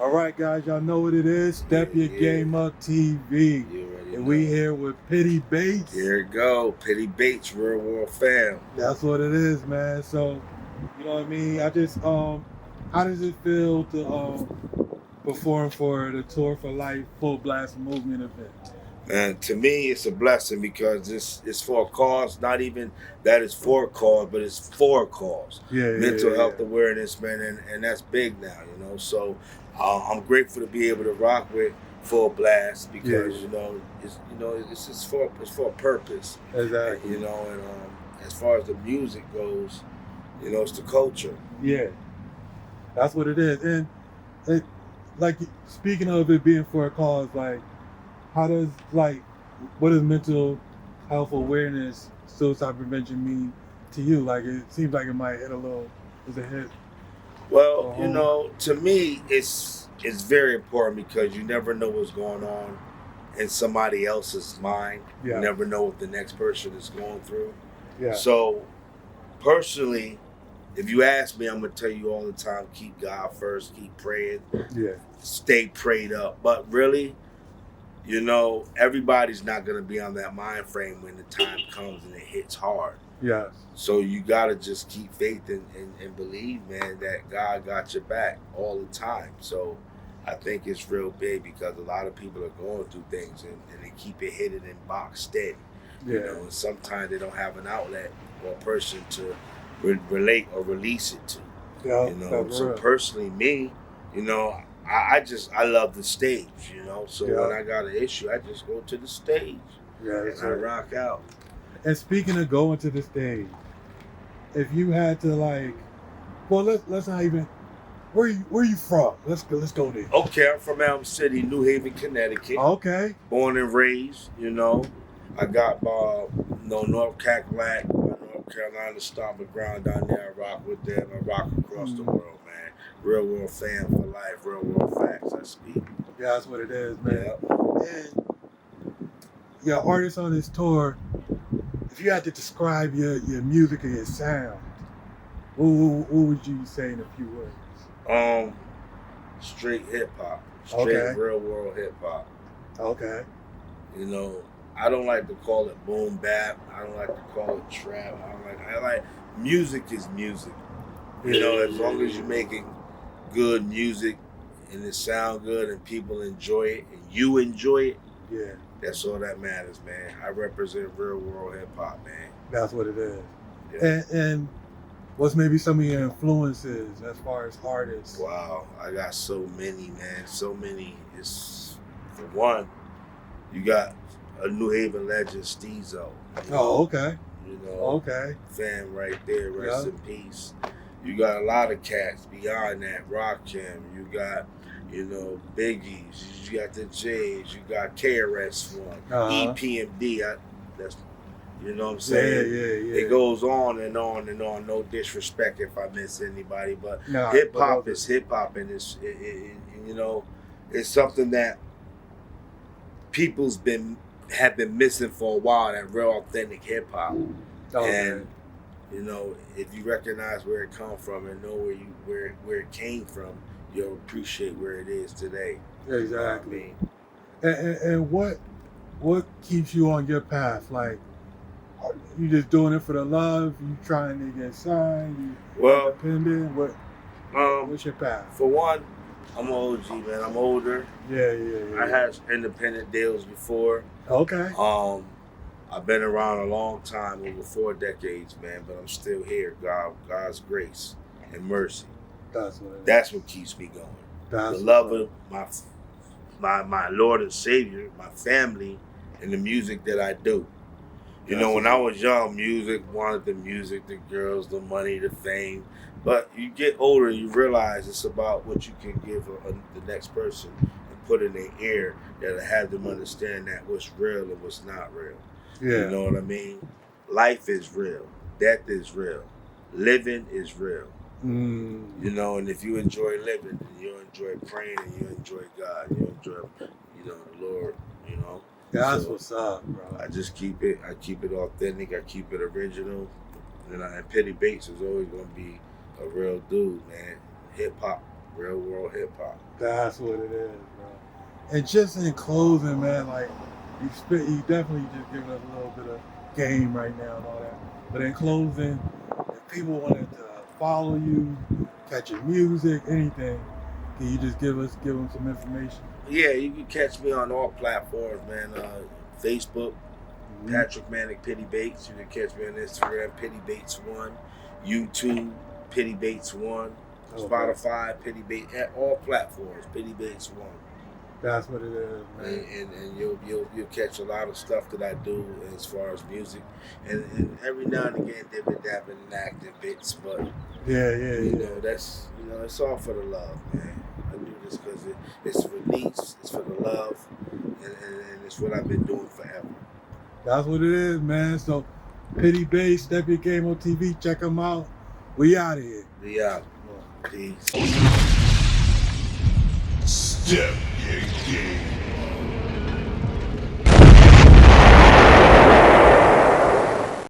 All right, guys, y'all know what it is. Step Your Game Up TV. And we here with Pitty Bates. Here it go, Pitty Bates, Real World Fam. That's what it is, man. So, you know what I mean? I just, how does it feel to perform for the Tour for Life Full Blast Movement event? And to me, it's a blessing because it's for a cause. Not even that it's for a cause, but it's for a cause. Mental health awareness, man, and that's big now, you know. So I'm grateful to be able to rock with Full Blast because it's just for a purpose. Exactly. And as far as the music goes, it's the culture. Yeah, that's what it is. And it, like speaking of it being for a cause, like. What does mental health awareness, suicide prevention mean to you? Like, it seems like it might hit a little, does it hit? Well, to me, it's very important because you never know what's going on in somebody else's mind. Yeah. You never know what the next person is going through. Yeah. So, personally, if you ask me, I'm going to tell you all the time, keep God first, keep praying, stay prayed up. But really, everybody's not going to be on that mind frame when the time comes and it hits hard. Yes. So you got to just keep faith and believe, man, that God got your back all the time. So I think it's real big because a lot of people are going through things and they keep it hidden and boxed in. Yeah. And sometimes they don't have an outlet or a person to relate or release it to. Yeah, so personally, me, I love the stage, So when I got an issue, I just go to the stage and I rock out. And speaking of going to the stage, if you had to let's not even. Where you from? Let's go there. Okay, I'm from Hamden City, New Haven, Connecticut. Okay. Born and raised, I got North Carolina stomping ground down there. I rock with them. I rock across the world, man. Real world fan for life. Real world facts. I speak. Yeah, that's what it is, man. Yeah. And your artists on this tour, if you had to describe your music or your sound, what would you say in a few words? Straight hip hop. Straight real world hip hop. Okay. I don't like to call it boom bap. I don't like to call it trap. I like music is music. As long as you're making good music and it sound good and people enjoy it and you enjoy it, that's all that matters, man. I represent real world hip hop, man. That's what it is. Yeah. And what's maybe some of your influences as far as artists? Wow, I got so many, man. So many. It's for one, you got a New Haven legend, Steezo. Oh, okay. Okay. Fam right there, rest in peace. You got a lot of cats beyond that, Rakim. You got, Biggies. You got the J's. You got KRS-One, EPMD. That's, you know what I'm saying? Yeah. It goes on and on and on. No disrespect if I miss anybody, but hip hop is hip hop, and it's something that people's have been missing for a while. That real authentic hip hop, and if you recognize where it come from and know where it came from, you'll appreciate where it is today. Exactly. And what keeps you on your path? Like, you just doing it for the love? You trying to get signed? Independent? What's your path? For one, I'm an OG, man. I'm older. Yeah. I had independent deals before. Okay. I've been around a long time, over 4 decades, man, but I'm still here. God's grace and mercy. That's what keeps me going. The love of my Lord and Savior, my family, and the music that I do. When I was young, wanted the music, the girls, the money, the fame. But you get older, you realize it's about what you can give the next person and put in their ear that'll have them understand that what's real and what's not real. Yeah. You know what I mean? Life is real. Death is real. Living is real. And if you enjoy living, and you enjoy praying, and you enjoy God, you enjoy, the Lord, That's what's up, bro. I just keep it authentic. I keep it original. And Pitty Bates is always going to be a real dude, man. Hip hop, real world hip hop. That's what it is, bro. And just in closing, man, like you definitely just giving us a little bit of game right now and all that. But in closing, if people wanted to follow you, catch your music, anything, can you just give them some information? Yeah, you can catch me on all platforms, man. Facebook, Patrick Manic Pitty Bates. You can catch me on Instagram, Pitty Bates 1, YouTube, Pitty Bates 1, Spotify, Pitty Bates, at all platforms, Pitty Bates 1. That's what it is, man. And you'll catch a lot of stuff that I do as far as music, and every now and again dabbing and acting bits, but you know that's it's all for the love, man. I do this because it's for needs, it's for the love, and it's what I've been doing forever. That's what it is, man. So Pitty Bates, Step Your Game on TV, check them out. We out of here. We out. Peace. Step Your Game.